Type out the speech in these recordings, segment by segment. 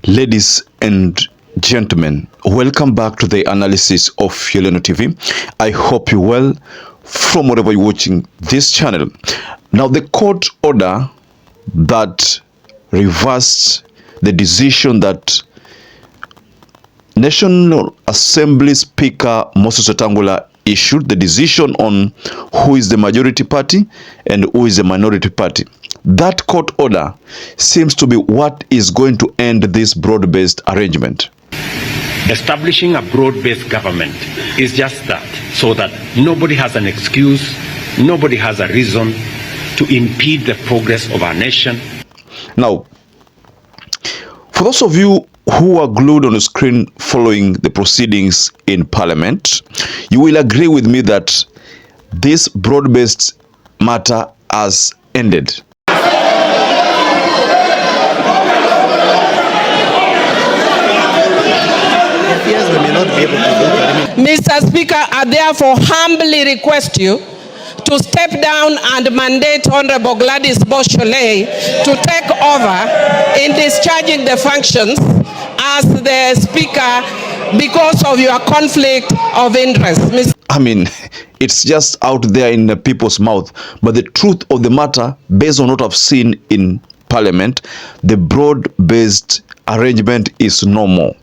Ladies and gentlemen, welcome back to the analysis of YOLENO TV. I hope you're well from wherever you're watching this channel. Now, the court order that reversed the decision that National Assembly Speaker Moses Wetangula issued, the decision on who is the majority party and who is the minority party. That court order seems to be what is going to end this broad-based arrangement. Establishing a broad-based government is just that, so that nobody has an excuse, nobody has a reason to impede the progress of our nation. Now, for those of you who are glued on the screen following the proceedings in Parliament, you will agree with me that this broad-based matter has ended. Mr. Speaker, I therefore humbly request you to step down and mandate Honorable Gladys Boschole to take over in discharging the functions as the Speaker because of your conflict of interest. I mean, it's just out there in the people's mouth, but the truth of the matter, based on what I've seen in Parliament, the broad-based arrangement is no more.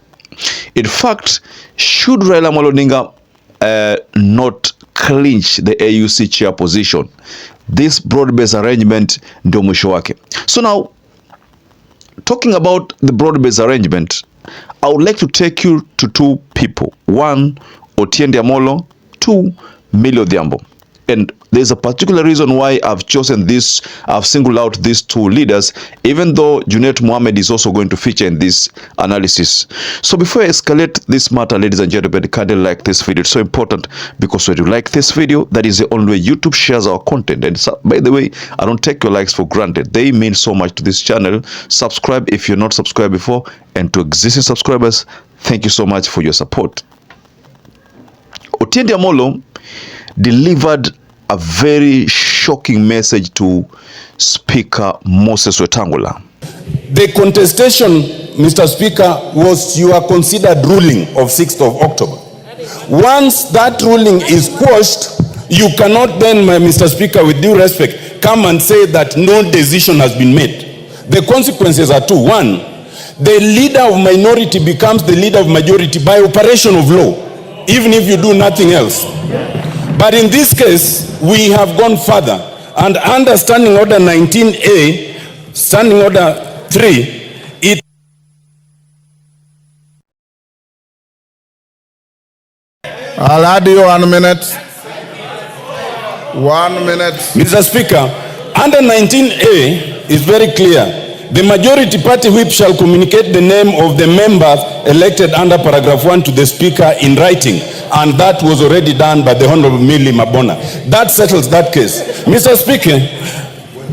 In fact, should Raila Amollo Odinga not clinch the AUC chair position, this broad-based arrangement ndio mwisho wake. So now, talking about the broad-based arrangement, I would like to take you to two people. One, OTIENDE AMOLLO. Two, Millie Odhiambo. And there's a particular reason why I've chosen this, I've singled out these two leaders, even though Junet Mohammed is also going to feature in this analysis. So before I escalate this matter, ladies and gentlemen, kindly like this video. It's so important because when you like this video, that is the only way YouTube shares our content. And so, by the way, I don't take your likes for granted. They mean so much to this channel. Subscribe if you're not subscribed before. And to existing subscribers, thank you so much for your support. OTIENDE AMOLLO delivered a very shocking message to Speaker Moses Wetangula. The contestation, Mr. Speaker, was your considered ruling of 6th of October. Once that ruling is quashed, you cannot then, Mr. Speaker, with due respect, come and say that no decision has been made. The consequences are two. One, the leader of minority becomes the leader of majority by operation of law, even if you do nothing else. But in this case, we have gone further, and under Standing Order 19A, Standing Order 3, it I'll add you 1 minute. 1 minute. Mr. Speaker, under 19A is very clear. The majority party whip shall communicate the name of the members elected under paragraph 1 to the Speaker in writing. And that was already done by the Honorable Millie Mabona. That settles that case. Mr. Speaker,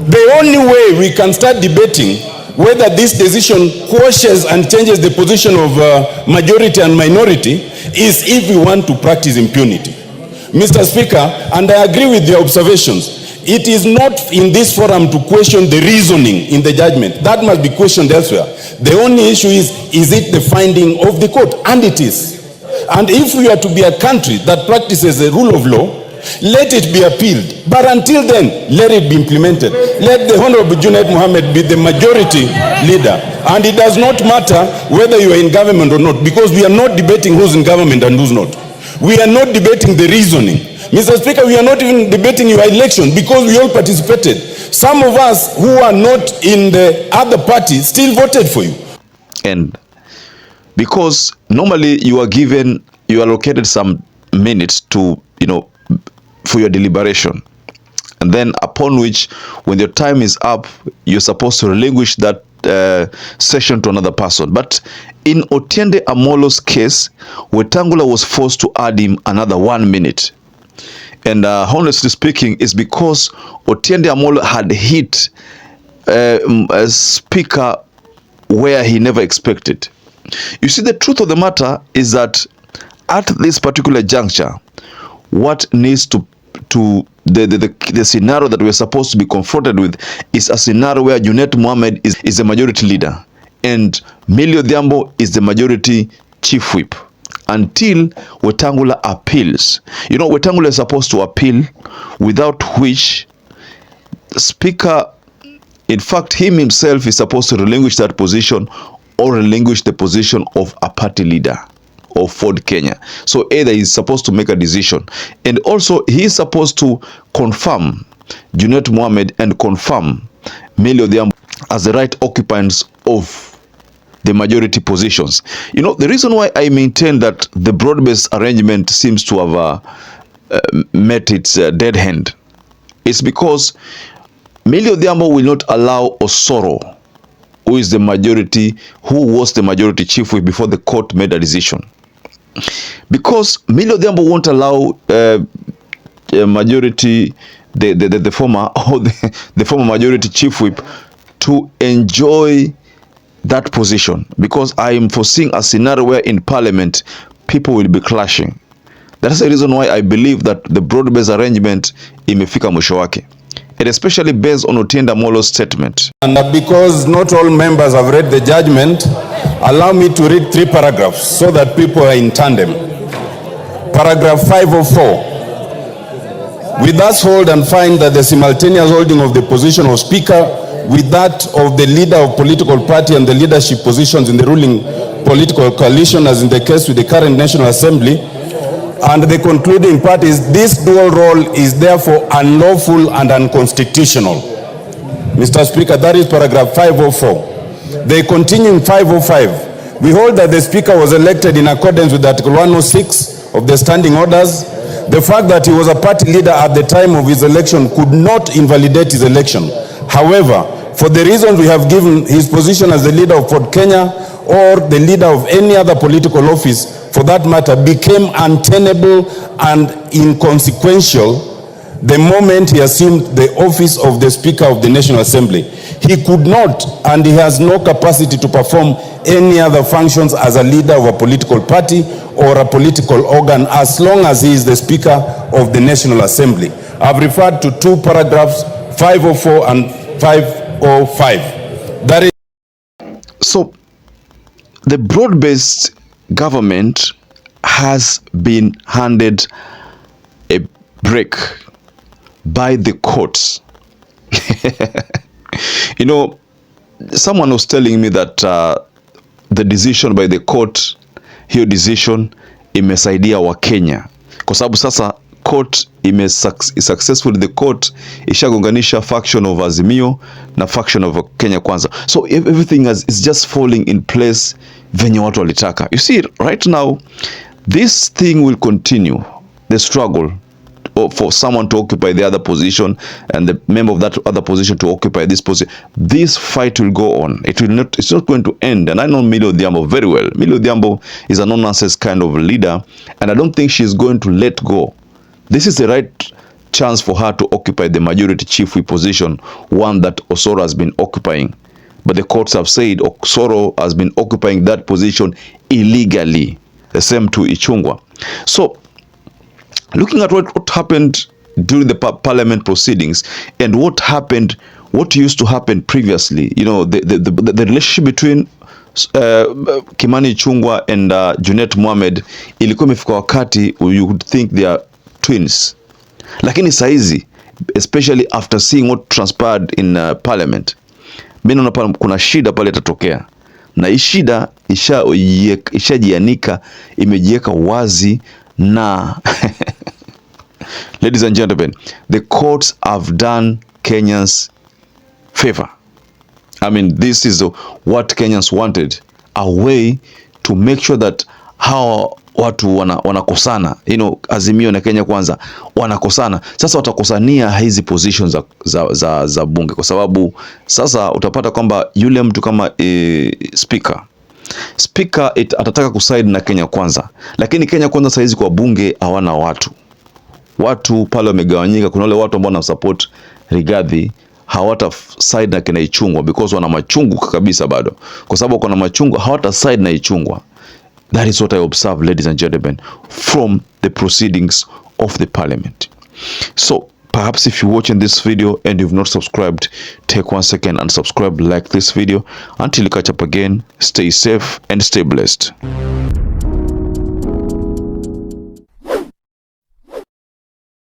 the only way we can start debating whether this decision quashes and changes the position of majority and minority is if we want to practice impunity. Mr. Speaker, and I agree with your observations, it is not in this forum to question the reasoning in the judgment. That must be questioned elsewhere. The only issue is it the finding of the court? And it is. And if we are to be a country that practices the rule of law, let it be appealed. But until then, let it be implemented. Let the Honorable Junet Mohammed be the majority leader. And it does not matter whether you are in government or not, because we are not debating who's in government and who's not. We are not debating the reasoning. Mr. Speaker, we are not even debating your election because we all participated. Some of us who are not in the other party still voted for you. And because normally you are allocated some minutes to, for your deliberation. And then upon which, when your time is up, you're supposed to relinquish that session to another person. But in OTIENDE AMOLLO's case, Wetangula was forced to add him another 1 minute. And honestly speaking, it's because OTIENDE AMOLLO had hit a speaker where he never expected. You see, the truth of the matter is that at this particular juncture, what needs to the scenario that we're supposed to be confronted with is a scenario where Junet Mohammed is a majority leader and Millie Odhiambo is the majority chief whip until Wetangula appeals. You know, Wetangula is supposed to appeal, without which the Speaker, in fact, himself is supposed to relinquish that position or relinquish the position of a party leader of Ford Kenya. So either he's supposed to make a decision, and also he's supposed to confirm Junet Mohammed and confirm Millie Odhiambo as the right occupants of the majority positions. You know, the reason why I maintain that the broad-based arrangement seems to have met its dead end is because Millie Odhiambo will not allow Osoro, who is the majority, who was the majority chief whip before the court made a decision. Because Millie Odhiambo won't allow majority, the former or the former majority chief whip to enjoy that position, because I am foreseeing a scenario where in parliament people will be clashing. That's the reason why I believe that the broad-based arrangement imefika mwisho wake, and especially based on Otiende AMOLLO's statement. And because not all members have read the judgment, allow me to read 3 paragraphs so that people are in tandem. Paragraph 504. We thus hold and find that the simultaneous holding of the position of Speaker with that of the leader of political party and the leadership positions in the ruling political coalition, as in the case with the current National Assembly, and the concluding part is this dual role is therefore unlawful and unconstitutional. Mr. Speaker, that is paragraph 504. They continue in 505. We hold that the Speaker was elected in accordance with Article 106 of the Standing Orders. The fact that he was a party leader at the time of his election could not invalidate his election. However, for the reasons we have given, his position as the leader of Ford Kenya or the leader of any other political office, for that matter, became untenable and inconsequential the moment he assumed the office of the Speaker of the National Assembly. He could not, and he has no capacity to perform any other functions as a leader of a political party or a political organ as long as he is the Speaker of the National Assembly. I've referred to 2 paragraphs, 504 and 505. That is. So the broad-based government has been handed a break by the courts. You know, someone was telling me that the decision by the court, hiyo decision imesaidia wa Kenya kwa sababu sasa court successfully, the court ishagonganisha faction of Azimio na faction of Kenya Kwanza, so everything is just falling in place venye watu walitaka. You see, right now this thing will continue, the struggle for someone to occupy the other position and the member of that other position to occupy this position. This fight will go on. It will not. It's not going to end. And I know Millie Odhiambo very well. Millie Odhiambo is a no-nonsense kind of leader, and I don't think she's going to let go. This is the right chance for her to occupy the majority chief whip position, one that Osoro has been occupying. But the courts have said Osoro has been occupying that position illegally. The same to Ichung'wah. So, looking at what happened during the parliament proceedings and what used to happen previously, you know, the relationship between Kimani Ichung'wah and Junet Mohammed ilikuwa imefika wakati you would think they are twins. Lakini saizi, especially after seeing what transpired in parliament, mimi naona kuna shida pale itatokea. Na hii shida ishajianika, imejiweka wazi na ladies and gentlemen, the courts have done Kenyans favor. I mean, this is what Kenyans wanted, a way to make sure that how watu wanakosana, you know, Azimio na Kenya Kwanza wanakosana. Sasa watakosania hizi positions za bunge, kwa sababu sasa utapata kwamba yule mtu kama speaker atataka kuside na Kenya Kwanza, lakini Kenya Kwanza saizi kwa bunge hawana watu pale wamegawanyika. Kuna wale watu ambao wana support Rigathi hawata side na kina Ichung'wah because wana machungu kabisa bado, kwa sababu kuna machungu hawata side na Ichung'wah. That is what I observe, ladies and gentlemen, from the proceedings of the parliament. So Perhaps if you're watching this video and you've not subscribed, take 1 second and subscribe, like this video. Until you catch up again, stay safe and stay blessed.